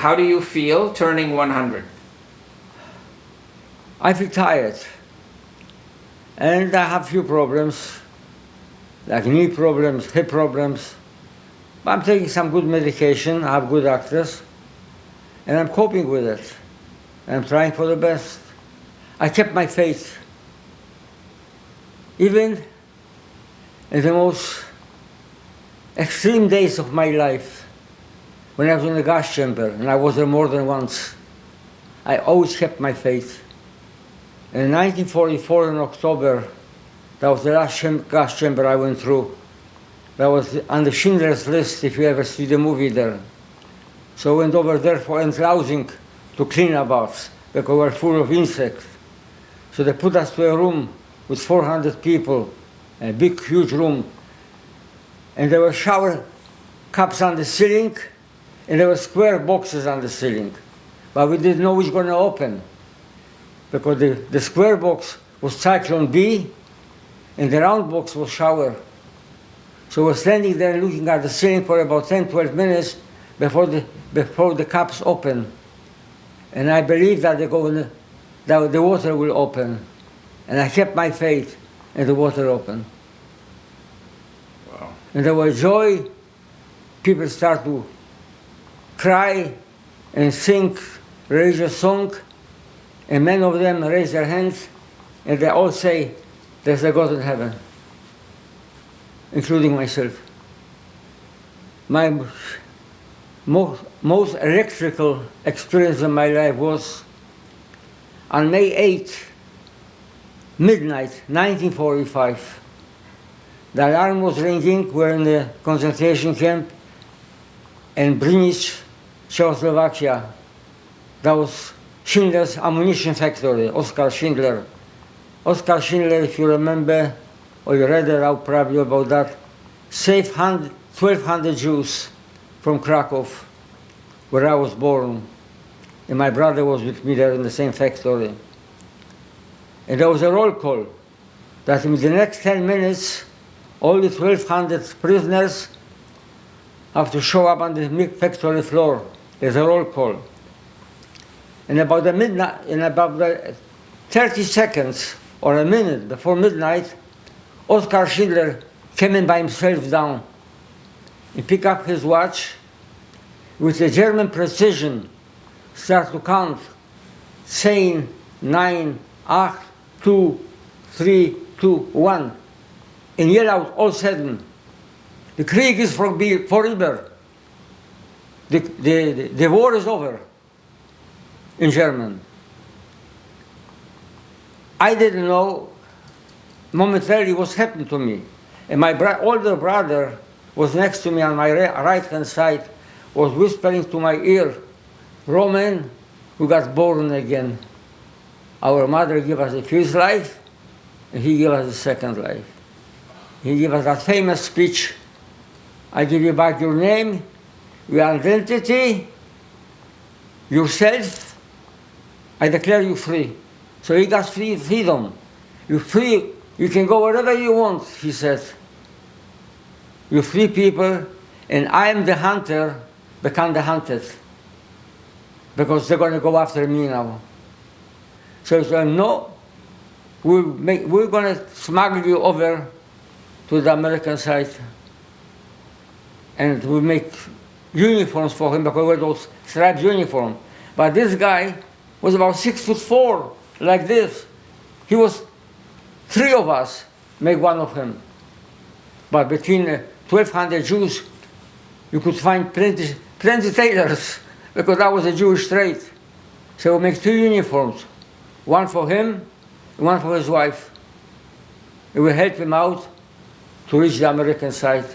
how do you feel turning 100? I feel tired. And I have few problems, like knee problems, hip problems. But I'm taking some good medication, I have good doctors, and I'm coping with it. I'm trying for the best. I kept my faith. Even in the most extreme days of my life, when I was in the gas chamber, and I was there more than once, I always kept my faith. In 1944 in October, that was the last gas chamber I went through. That was on the Schindler's List, if you ever see the movie there. So I went over there for housing to clean about, because we were full of insects. So they put us to a room with 400 people, a big, huge room. And there were shower cups on the ceiling, and there were square boxes on the ceiling. But we didn't know which was going to open, because the square box was Cyclone B, and the round box was shower. So we're standing there looking at the ceiling for about 10, 12 minutes before the cups open. And I believe that that the water will open. And I kept my faith, and the water opened. Wow. And there was joy. People start to cry and sing religious song. And many of them raise their hands, and they all say, there's a God in heaven, including myself. My most electrical experience in my life was on May 8th, midnight, 1945. The alarm was ringing. We're in the concentration camp in Brnice, Czechoslovakia. That was Schindler's ammunition factory, Oskar Schindler. Oskar Schindler, if you remember, or you read out probably about that, saved 1,200 Jews from Krakow, where I was born. And my brother was with me there in the same factory. And there was a roll call that in the next 10 minutes, all the 1,200 prisoners have to show up on the factory floor. There's a roll call. And about the 30 seconds or a minute before midnight, Oskar Schindler came in by himself down. He picked up his watch, with a German precision, start to count, saying 9, 8, 2, 3, 2, 1, and yell out all sudden, the Krieg is vorüber. The war is over, in German. I didn't know momentarily what's happened to me. And my older brother was next to me on my right-hand side, was whispering to my ear, Roman, we got born again. Our mother gave us the first life, and he gave us the second life. He gave us that famous speech, I give you back your name, your identity, yourself, I declare you free. So he got freedom. You're free, you can go wherever you want, he said. You're free people, and I am the hunter, become the hunted. Because they're going to go after me now. So he said, no, we're going to smuggle you over to the American side. And we make uniforms for him, because we wear those striped uniforms. But this guy was about 6'4", like this. He was 3 of us, make one of him. But between 1,200 Jews, you could find plenty tailors, because that was a Jewish trade. So we make 2 uniforms, one for him, one for his wife. And we help him out to reach the American side.